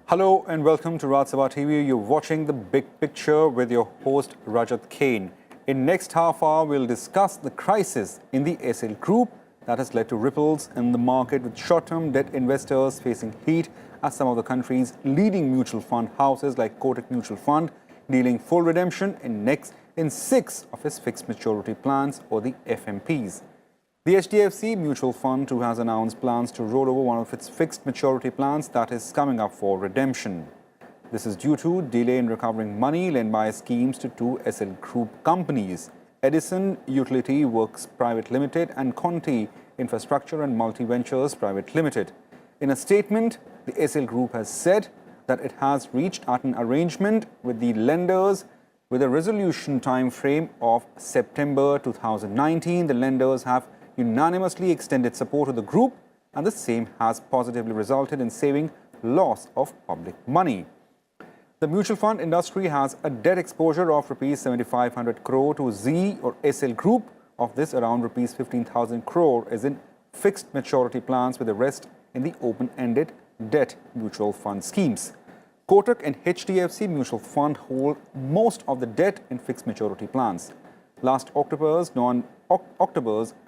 Hello and welcome to Rajat TV. You're watching The Big Picture with your host Rajat Kane. In next half hour, we'll discuss the crisis in the Essel group that has led to ripples in the market with short-term debt investors facing heat as some of the country's leading mutual fund houses like Kotak Mutual Fund dealing full redemption in 6 of its fixed maturity plans or the FMPs. The HDFC Mutual Fund too has announced plans to roll over one of its fixed maturity plans that is coming up for redemption. This is due to delay in recovering money lent by schemes to 2 Essel Group companies, Edison Utility Works Private Limited and Conti Infrastructure and Multi-Ventures Private Limited. In a statement, the Essel Group has said that it has reached an arrangement with the lenders with a resolution time frame of September 2019. The lenders have unanimously extended support to the group, and the same has positively resulted in saving loss of public money. The mutual fund industry has a debt exposure of Rs 7,500 crore to Z or Essel Group. Of this, around Rs 15,000 crore is in fixed maturity plans, with the rest in the open-ended debt mutual fund schemes. Kotak and HDFC Mutual Fund hold most of the debt in fixed maturity plans. Last October's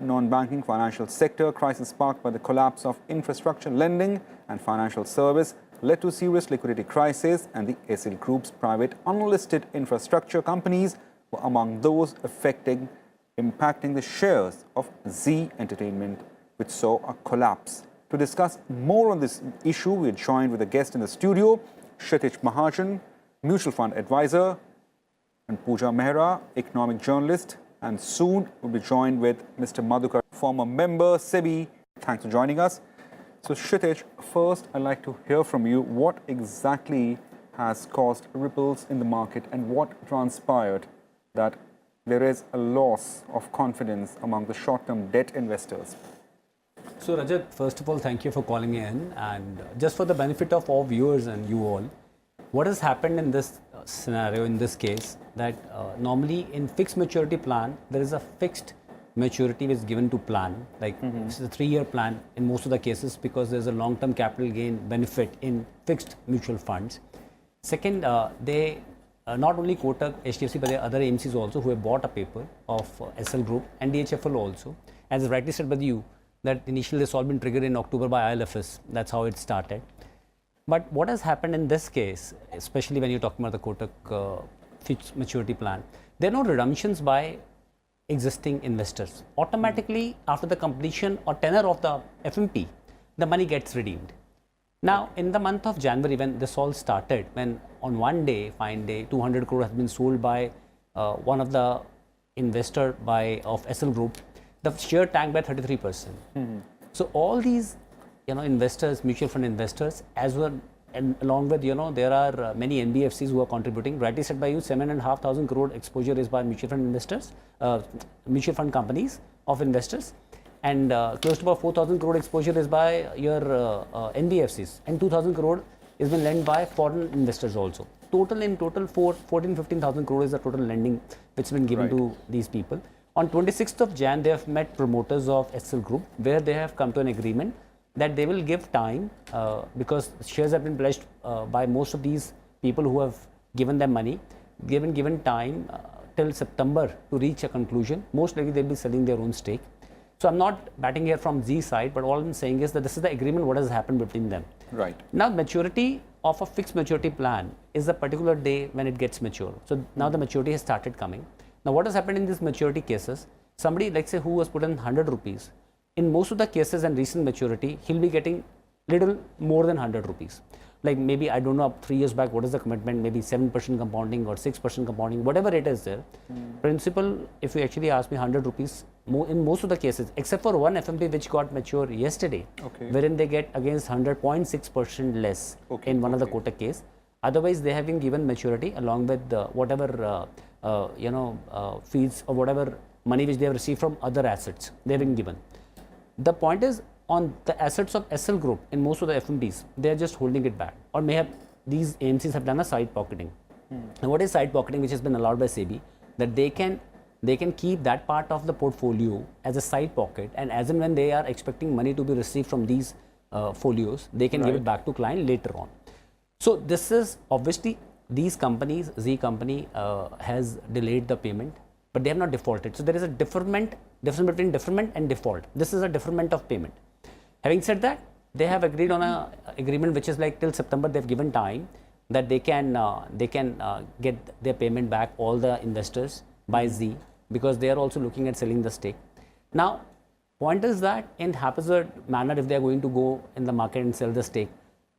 non-banking financial sector crisis sparked by the collapse of infrastructure lending and financial service led to serious liquidity crisis, and the Essel Group's private unlisted infrastructure companies were among those impacting the shares of Z Entertainment, which saw a collapse. To discuss more on this issue, we are joined with a guest in the studio, Kshitiz Mahajan, mutual fund advisor, and Pooja Mehra, economic journalist, and soon we'll be joined with Mr. Madhukar, former member, SEBI. Thanks for joining us. So Kshitiz, first I'd like to hear from you what exactly has caused ripples in the market and what transpired that there is a loss of confidence among the short-term debt investors. So Rajat, first of all, thank you for calling me in, and just for the benefit of all viewers and you all, what has happened in this scenario, in this case, that normally in fixed maturity plan, there is a fixed maturity which is given to plan, like this is a 3-year plan in most of the cases because there's a long-term capital gain benefit in fixed mutual funds. Second, they not only Kotak, HDFC, but there are other AMCs also who have bought a paper of Essel Group and DHFL also. As rightly said by you, that initially this all been triggered in October by ILFS, that's how it started. But what has happened in this case, especially when you're talking about the Kotak fixed maturity plan, there are no redemptions by existing investors. Automatically, after the completion or tenure of the FMP, the money gets redeemed. Now, in the month of January, when this all started, when on one day, fine day, 200 crore has been sold by one of the investor of Essel Group, the share tanked by 33%. So all these investors, mutual fund investors, as well, and along with, there are many NBFCs who are contributing. Rightly said by you, 7,500 crore exposure is by mutual fund investors, mutual fund companies of investors, and close to about 4,000 crore exposure is by your NBFCs, and 2,000 crore is been lent by foreign investors also. In total, 14,000-15,000 crore is the total lending which has been given to these people. On 26th of Jan, they have met promoters of Essel Group, where they have come to an agreement that they will give time because shares have been pledged by most of these people who have given them money, given time till September to reach a conclusion. Most likely they'll be selling their own stake. So I'm not batting here from Z side, but all I'm saying is that this is the agreement what has happened between them. Right. Now maturity of a fixed maturity plan is the particular day when it gets mature. So now the maturity has started coming. Now what has happened in these maturity cases, somebody, let's say, who has put in 100 rupees, in most of the cases and recent maturity, he'll be getting little more than 100 rupees. Like maybe, I don't know, 3 years back, what is the commitment, maybe 7% compounding or 6% compounding, whatever it is there. Principal, if you actually ask me, 100 rupees, in most of the cases, except for one FMP which got mature yesterday, wherein they get against 100.6% less in one of the Kotak case. Otherwise, they have been given maturity along with whatever fees or whatever money which they have received from other assets, they have been given. The point is, on the assets of Essel Group, in most of the FMPs, they are just holding it back, or may have, these AMCs have done a side pocketing. And what is side pocketing, which has been allowed by SEBI, that they can keep that part of the portfolio as a side pocket, and as and when they are expecting money to be received from these folios, they can give it back to client later on. So this is obviously these companies, Z company has delayed the payment, but they have not defaulted. So there is a difference between deferment and default. This is a deferment of payment. Having said that, they have agreed on a agreement which is like till September. They've given time that they can get their payment back, all the investors by Z, because they are also looking at selling the stake. Now, point is that in haphazard manner, if they are going to go in the market and sell the stake,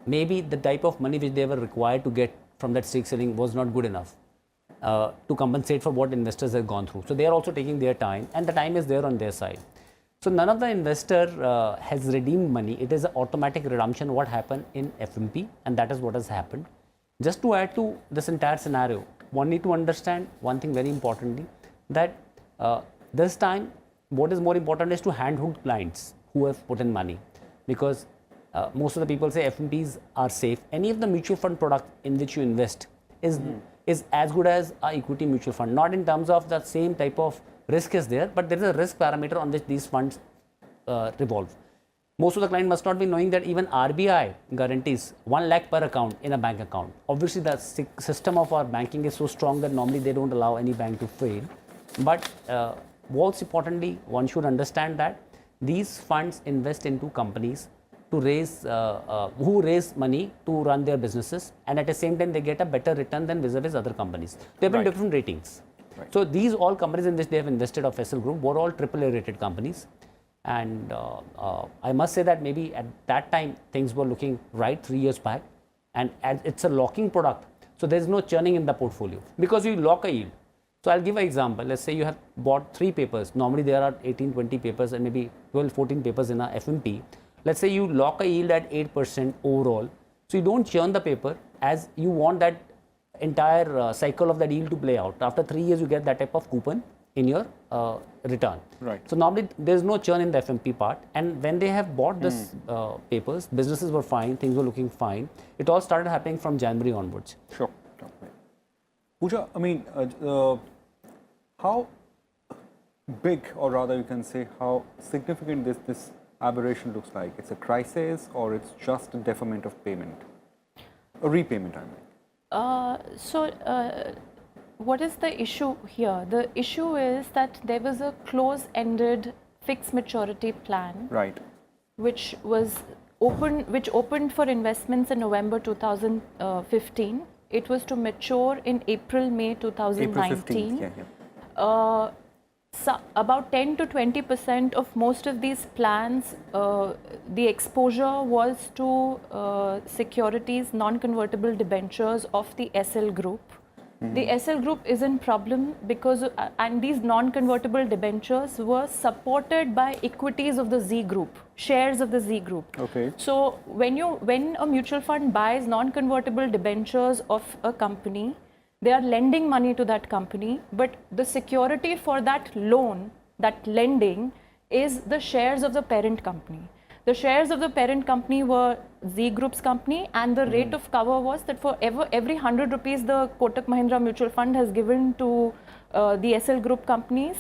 maybe the type of money which they were required to get from that stake selling was not good enough to compensate for what investors have gone through. So they are also taking their time, and the time is there on their side. So none of the investor has redeemed money. It is an automatic redemption what happened in FMP, and that is what has happened. Just to add to this entire scenario, one need to understand one thing very importantly, that this time what is more important is to handhold clients who have put in money, because most of the people say FMPs are safe. Any of the mutual fund product in which you invest is as good as an equity mutual fund, not in terms of the same type of risk is there, but there is a risk parameter on which these funds revolve. Most of the client must not be knowing that even RBI guarantees 1 lakh per account in a bank account. Obviously, the system of our banking is so strong that normally they don't allow any bank to fail. But most importantly, one should understand that these funds invest into companies to raise, who raise money to run their businesses, and at the same time they get a better return than vis-a-vis other companies. They have different ratings. Right. So these all companies in which they have invested of Essel Group were all AAA rated companies. And I must say that maybe at that time things were looking right 3 years back, and it's a locking product, so there's no churning in the portfolio because you lock a yield. So I'll give an example. Let's say you have bought 3 papers. Normally there are 18, 20 papers and maybe 12, 14 papers in a FMP. Let's say you lock a yield at 8% overall. So you don't churn the paper as you want that entire cycle of that yield to play out. After 3 years you get that type of coupon in your return. Right. So normally there's no churn in the FMP part, and when they have bought this papers, businesses were fine, things were looking fine. It all started happening from January onwards. Sure. Pooja, I mean, how big, or rather you can say how significant this aberration looks like? It's a crisis or it's just a deferment of payment? A repayment, I mean. What is the issue here? The issue is that there was a close-ended fixed maturity plan, right, which opened for investments in November 2015. It was to mature in April, May 2019. April 15th, So about 10 to 20% of most of these plans, the exposure was to securities, non-convertible debentures of the Essel Group. The Essel Group is in problem because, and these non-convertible debentures were supported by equities of the Z Group, shares of the Z Group. Okay. So when a mutual fund buys non-convertible debentures of a company, they are lending money to that company, but the security for that loan, that lending, is the shares of the parent company. The shares of the parent company were Z Group's company, and the rate of cover was that for every 100 rupees the Kotak Mahindra Mutual Fund has given to the Essel Group companies,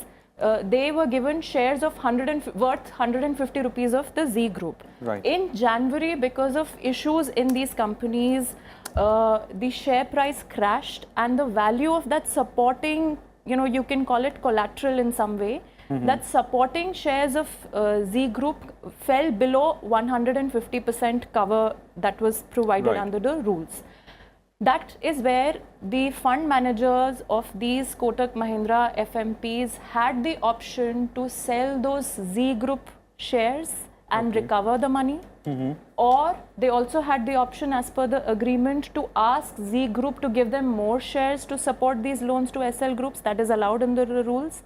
they were given shares of worth 150 rupees of the Z Group. Right. In January, because of issues in these companies, the share price crashed, and the value of that supporting, you can call it collateral in some way, that supporting shares of Z Group fell below 150% cover that was provided under the rules. That is where the fund managers of these Kotak Mahindra FMPs had the option to sell those Z Group shares and recover the money, or they also had the option, as per the agreement, to ask Z Group to give them more shares to support these loans to SL Groups. That is allowed under the rules.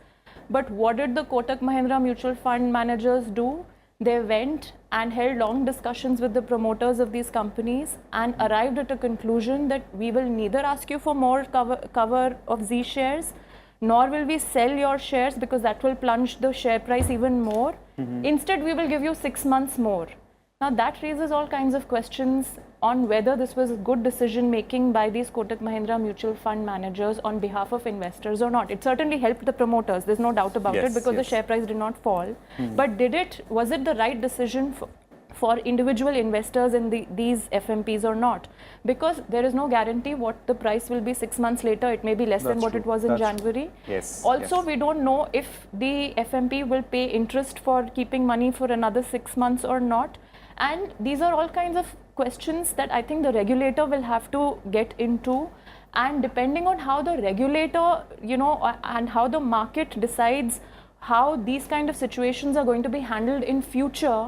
But what did the Kotak Mahindra Mutual Fund managers do? They went and held long discussions with the promoters of these companies and arrived at a conclusion that we will neither ask you for more cover of Z shares, nor will we sell your shares because that will plunge the share price even more. Instead, we will give you 6 months more. Now that raises all kinds of questions on whether this was good decision making by these Kotak Mahindra Mutual Fund managers on behalf of investors or not. It certainly helped the promoters, there's no doubt about it, because the share price did not fall. But was it the right decision for individual investors in these FMPs or not, because there is no guarantee what the price will be 6 months later. It may be less than what it was in January. Yes. Also, yes. we don't know if the FMP will pay interest for keeping money for another 6 months or not. And these are all kinds of questions that I think the regulator will have to get into. And depending on how the regulator, and how the market decides how these kind of situations are going to be handled in future,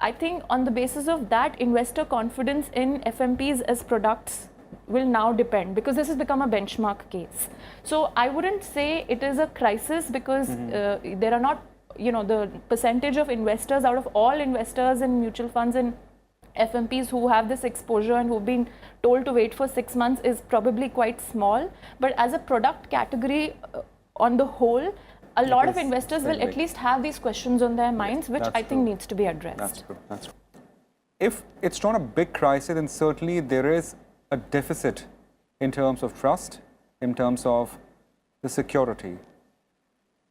I think on the basis of that, investor confidence in FMPs as products will now depend, because this has become a benchmark case. So I wouldn't say it is a crisis, because there are not, the percentage of investors out of all investors in mutual funds and FMPs who have this exposure and who've been told to wait for 6 months is probably quite small. But as a product category on the whole, a lot of investors will at least have these questions on their minds, which I think needs to be addressed. That's true. That's true. If it's not a big crisis, then certainly there is a deficit in terms of trust, in terms of the security.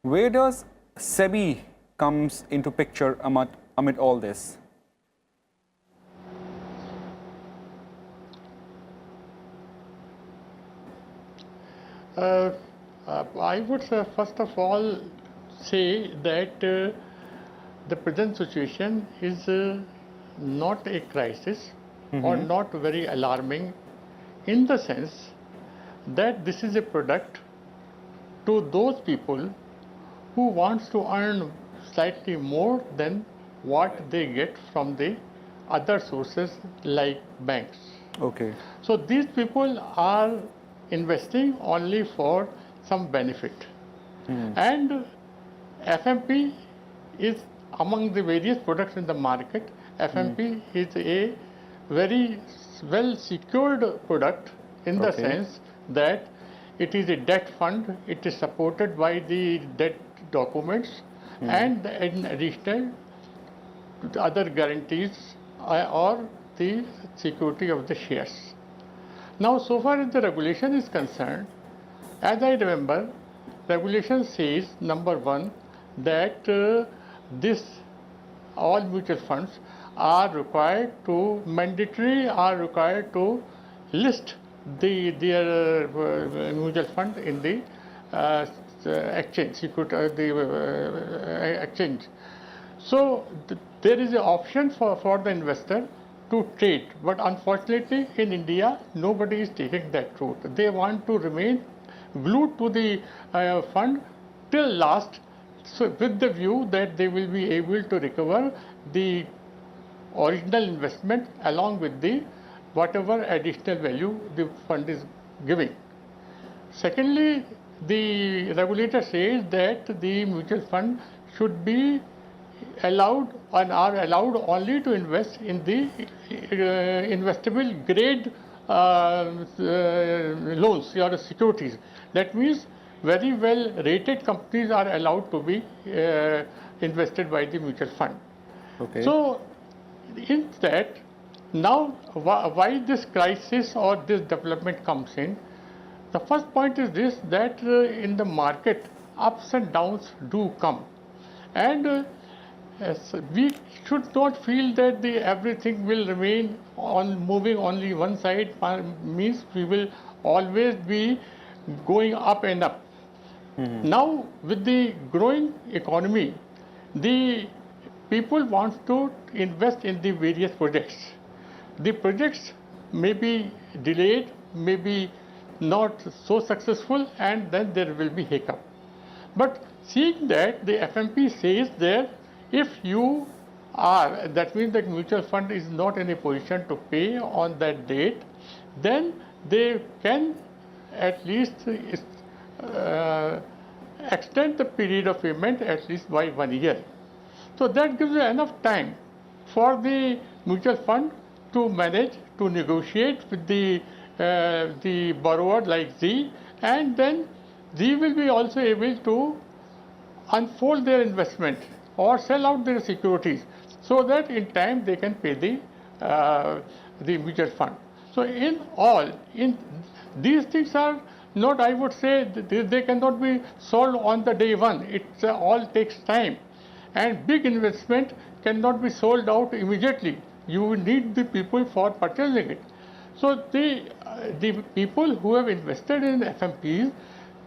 Where does SEBI comes into picture amid all this? I would first of all say that the present situation is not a crisis or not very alarming, in the sense that this is a product to those people who wants to earn slightly more than what they get from the other sources like banks. Okay. So these people are investing only for some benefit. And FMP is among the various products in the market. FMP is a very well secured product in the sense that it is a debt fund, it is supported by the debt documents and in addition to other guarantees or the security of the shares. Now, so far as the regulation is concerned, as I remember, regulation says, number one, that all mutual funds are required to list their mutual fund in the exchange, exchange. So there is an option for the investor to trade, but unfortunately in India nobody is taking that route. They want to remain glued to the fund till last, so with the view that they will be able to recover the original investment along with the whatever additional value the fund is giving. Secondly, the regulator says that the mutual fund should be allowed and are allowed only to invest in the investable grade loans or securities. That means very well rated companies are allowed to be invested by the mutual fund. Okay. So in that, now why this crisis or this development comes in, the first point is this, that in the market ups and downs do come, and we should not feel that everything will remain on moving only one side, means we will always be going up and up. Now with the growing economy, the people want to invest in the various projects. The projects may be delayed, may be not so successful, and then there will be hiccup. But seeing that the FMP says that if you are, that means the mutual fund is not in a position to pay on that date, then they can at least extend the period of payment at least by 1 year. So that gives you enough time for the mutual fund to manage, to negotiate with the borrower like Z, and then Z will be also able to unfold their investment or sell out their securities, so that in time they can pay the mutual fund. So in all, these things are not, I would say, they cannot be solved on the day one. It all takes time, and big investment cannot be sold out immediately. you need the people for purchasing it. So the people who have invested in FMPs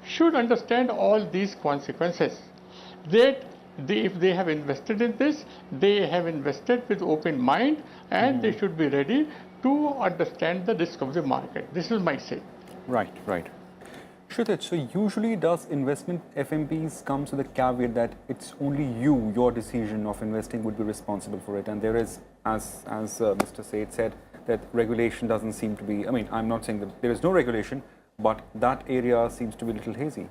should understand all these consequences. That if they have invested in this, they have invested with open mind, and they should be ready to understand the risk of the market. This is my say. Right, right. Kshitiz, so usually does investment FMPs comes with a caveat that it's only you, your decision of investing would be responsible for it, and there is, as Mr. Seth said, that regulation doesn't seem to be, I mean, I'm not saying that there is no regulation, but that area seems to be a little hazy.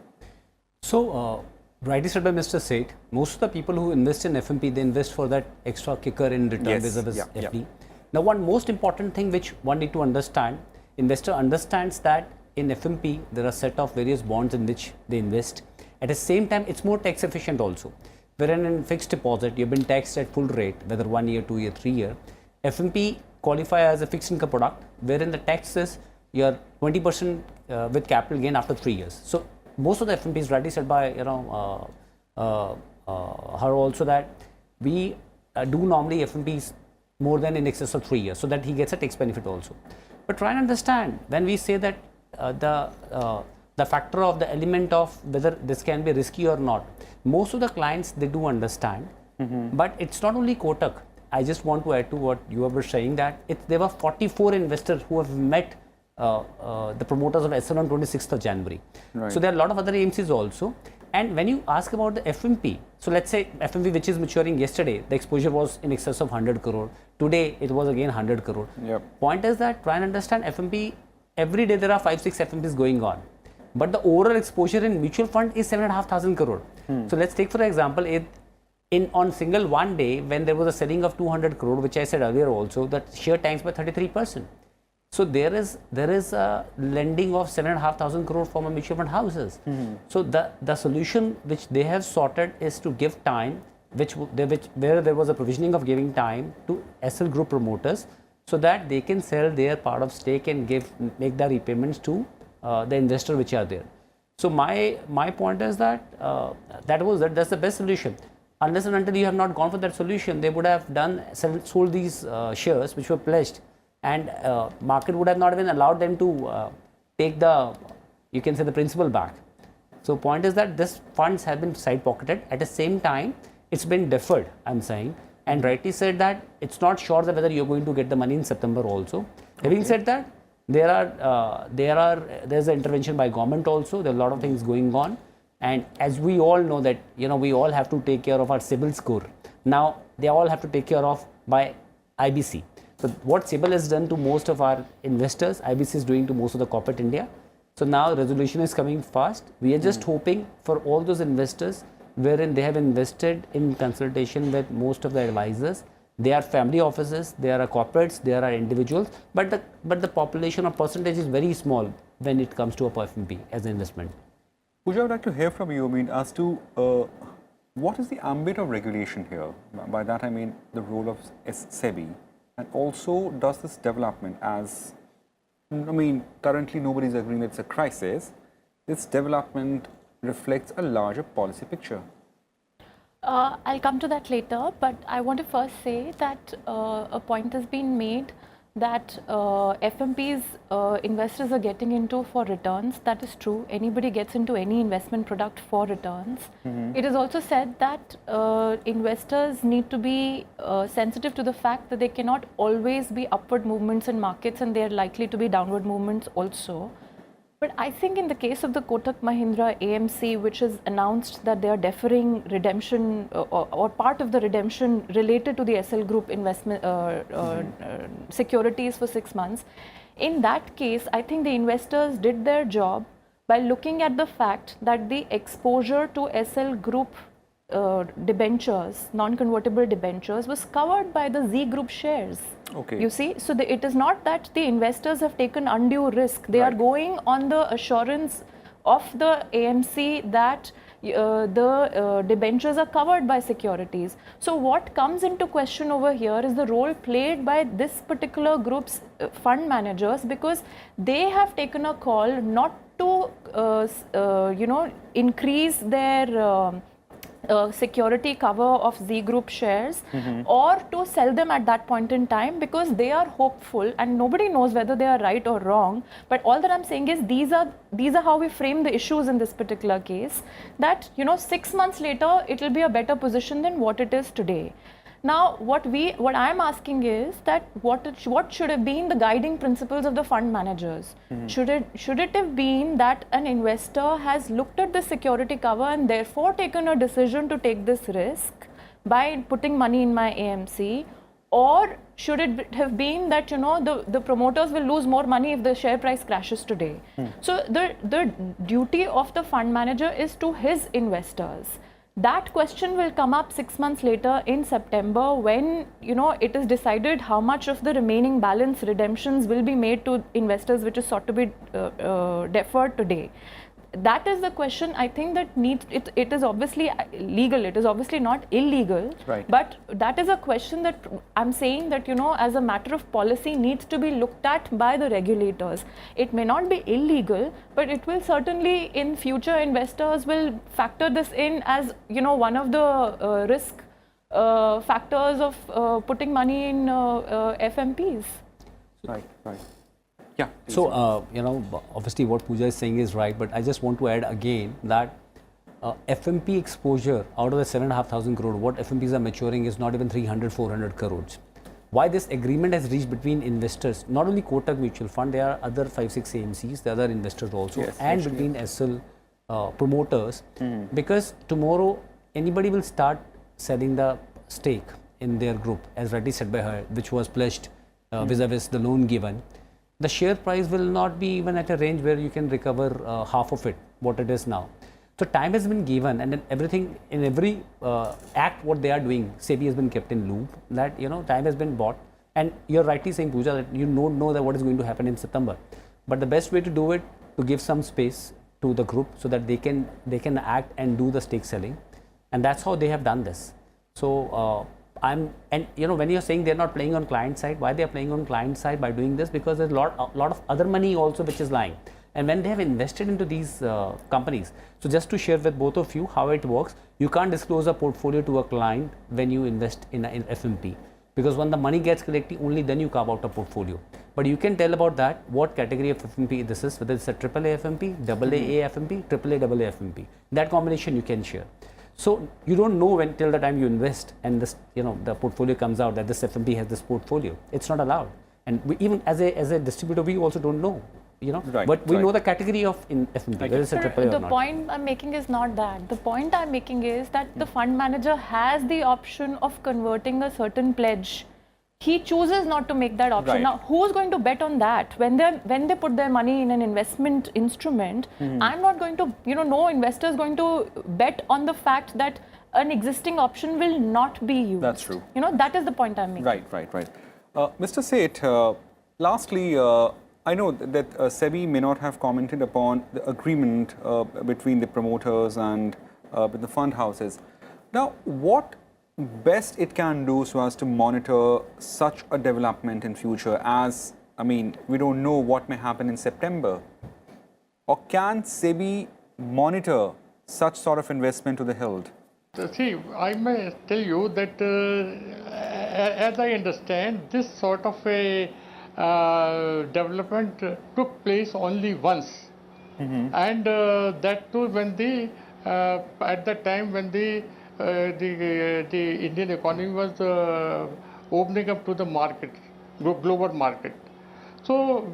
So, rightly said by Mr. Seth, most of the people who invest in FMP, they invest for that extra kicker in return vis-a-vis FD. Now, one most important thing which one need to understand, investor understands that in FMP, there are a set of various bonds in which they invest. At the same time, it's more tax efficient also. Wherein in fixed deposit, you've been taxed at full rate, whether 1 year, 2 year, 3 year. FMP qualify as a fixed income product, wherein the tax is you're 20% with capital gain after 3 years. So most of the FMPs, rightly said by her also, that we do normally FMPs more than in excess of 3 years, so that he gets a tax benefit also. But try and understand when we say that the factor of the element of whether this can be risky or not. Most of the clients, they do understand, but it's not only Kotak. I just want to add to what you were saying, that there were 44 investors who have met the promoters of Essel on 26th of January. Right. So there are a lot of other AMCs also. And when you ask about the FMP, so let's say FMP which is maturing yesterday, the exposure was in excess of 100 crore. Today it was again 100 crore. Yep. Point is that try and understand FMP, every day there are 5-6 FMPs going on. But the overall exposure in mutual fund is 7,500 crore. So let's take for example, on single one day when there was a selling of 200 crore, which I said earlier also, that share tanks by 33%. So there is a lending of 7,500 crore from a mutual fund houses. So the solution which they have sorted is to give time, where there was a provisioning of giving time to Essel group promoters, so that they can sell their part of stake and make the repayments to the investor which are there. So my point is that that's the best solution. Unless and until you have not gone for that solution, they would have sold these shares which were pledged, and market would have not even allowed them to take the principal back. So point is that this funds have been side pocketed. At the same time, it's been deferred, I'm saying, and rightly said that it's not sure that whether you're going to get the money in September also. Having said that, there's an intervention by government also. There are a lot of things going on. And as we all know that, we all have to take care of our CIBIL score. Now, they all have to take care of by IBC. So what CIBIL has done to most of our investors, IBC is doing to most of the corporate India. So now resolution is coming fast. We are just hoping for all those investors wherein they have invested in consultation with most of the advisors. They are family offices, they are corporates, they are individuals, but the population or percentage is very small when it comes to a FMP as an investment. Pooja, I would like to hear from you, as to what is the ambit of regulation here? By that I mean the role of SEBI, and also does this development currently nobody is agreeing that it's a crisis. This development reflects a larger policy picture. I'll come to that later, but I want to first say that a point has been made that FMPs investors are getting into for returns. That is true. Anybody gets into any investment product for returns. It is also said that investors need to be sensitive to the fact that there cannot always be upward movements in markets, and there are likely to be downward movements also. But I think in the case of the Kotak Mahindra AMC, which has announced that they are deferring redemption or part of the redemption related to the Essel Group investment securities for 6 months, in that case, I think the investors did their job by looking at the fact that the exposure to Essel Group debentures, non-convertible debentures, was covered by the Z Group shares. Okay. You see, so it is not that the investors have taken undue risk. They are going on the assurance of the AMC that the debentures are covered by securities. So what comes into question over here is the role played by this particular group's fund managers, because they have taken a call not to, increase their security cover of Z Group shares or to sell them at that point in time, because they are hopeful and nobody knows whether they are right or wrong. But all that I'm saying is these are how we frame the issues in this particular case, that 6 months later it will be a better position than what it is today. Now, what I'm asking is that what should have been the guiding principles of the fund managers? Should it have been that an investor has looked at the security cover and therefore taken a decision to take this risk by putting money in my AMC? Or should it have been that the promoters will lose more money if the share price crashes today? So the duty of the fund manager is to his investors. That question will come up 6 months later in September, when it is decided how much of the remaining balance redemptions will be made to investors, which is sought to be deferred today. That is the question, I think, that needs it is obviously legal, it is obviously not illegal, right. But that is a question that I'm saying that as a matter of policy needs to be looked at by the regulators. It may not be illegal, but it will certainly, in future, investors will factor this in as one of the risk factors of putting money in FMPs. Right. Yeah. So, obviously what Pooja is saying is right, but I just want to add again that FMP exposure out of the 7,500 crore, what FMPs are maturing is not even 300-400 crores. Why this agreement has reached between investors, not only Kotak Mutual Fund, there are other 5-6 AMCs, the other investors also, yes, and actually. between Essel promoters, because tomorrow anybody will start selling the stake in their group, as rightly said by her, which was pledged vis-a-vis the loan given. The share price will not be even at a range where you can recover half of it, what it is now. So time has been given, and then everything, in every act what they are doing, SEBI has been kept in loop, that time has been bought. And you're rightly saying, Pooja, that you don't know that what is going to happen in September. But the best way to do it, to give some space to the group so that they can act and do the stake selling. And that's how they have done this. So when you're saying they're not playing on client side, why they are playing on client side by doing this? Because there's a lot of other money also which is lying. And when they have invested into these companies, so just to share with both of you how it works, you can't disclose a portfolio to a client when you invest in FMP. Because when the money gets collected, only then you carve out a portfolio. But you can tell about that, what category of FMP this is, whether it's a AAA FMP, AA FMP, AAA AA FMP. That combination you can share. So you don't know till the time you invest and this, the portfolio comes out that this FMP has this portfolio. It's not allowed. And we, even as a distributor, we also don't know. Right, but we know the category of FMP, whether it's a AAA or not. The point I'm making is not that. The point I'm making is that the fund manager has the option of converting a certain pledge. He chooses not to make that option. Right. Now, who's going to bet on that? When they put their money in an investment instrument, I'm not going to, no investor is going to bet on the fact that an existing option will not be used. That's true. That is the point I'm making. Right. Mr. Seth, lastly, I know that SEBI may not have commented upon the agreement between the promoters and with the fund houses. Now, what best it can do so as to monitor such a development in future, as, we don't know what may happen in September? Or can SEBI monitor such sort of investment to the hilt? See, I may tell you that as I understand, this sort of a development took place only once. And that too when at the time when the Indian economy was opening up to the market, global market. So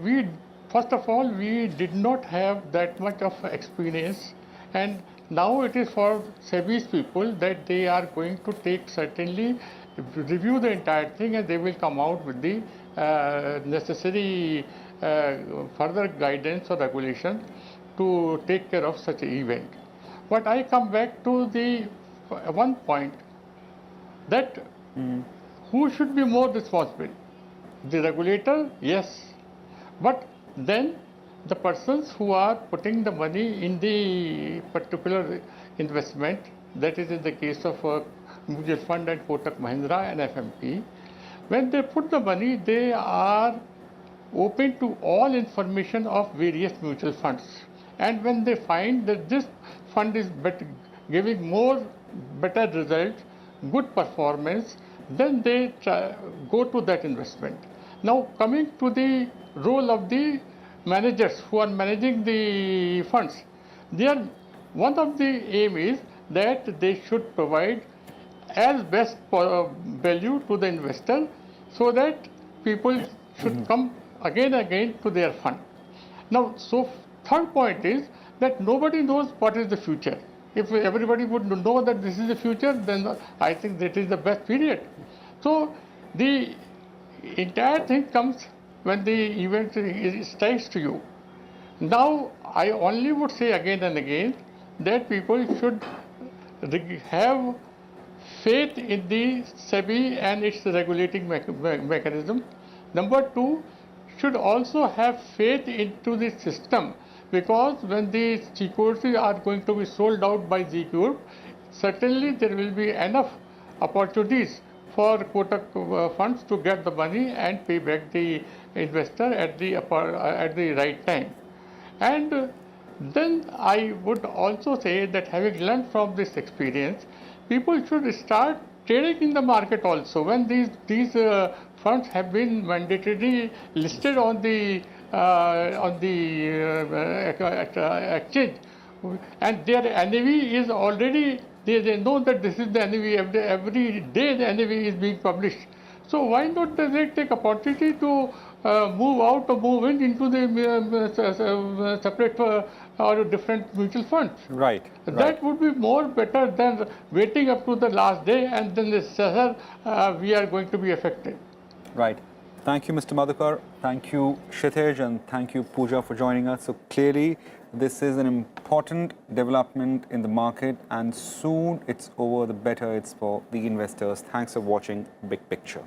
first of all, we did not have that much of experience, and now it is for SEBI's people that they are going to certainly review the entire thing, and they will come out with the necessary further guidance or regulation to take care of such an event. But I come back to the one point that who should be more responsible? The regulator, yes, but then the persons who are putting the money in the particular investment, that is in the case of Mutual Fund and Kotak Mahindra and FMP, when they put the money, they are open to all information of various mutual funds. And when they find that this fund is giving more better results, good performance, then they go to that investment. Now coming to the role of the managers who are managing the funds, one of the aim is that they should provide as best value to the investor so that people should come again and again to their fund. Now, so third point is that nobody knows what is the future. If everybody would know that this is the future, then I think that is the best period. So the entire thing comes when the event strikes to you. Now, I only would say again and again that people should have faith in the SEBI and its regulating mechanism. Number two, should also have faith into the system, because when the securities are going to be sold out by Z Corp, certainly there will be enough opportunities for Kotak funds to get the money and pay back the investor at the right time. And then I would also say that having learned from this experience, people should start trading in the market also. When these funds have been mandatorily listed on the exchange, and their NAV is already, they know that this is the NAV, every day the NAV is being published. So why not they take opportunity to move out or move into the separate or different mutual funds? Right. That would be more better than waiting up to the last day and then they say, we are going to be affected. Right. Thank you, Mr. Madhukar. Thank you, Kshitiz, and thank you, Pooja, for joining us. So clearly, this is an important development in the market, and soon it's over, the better it's for the investors. Thanks for watching Big Picture.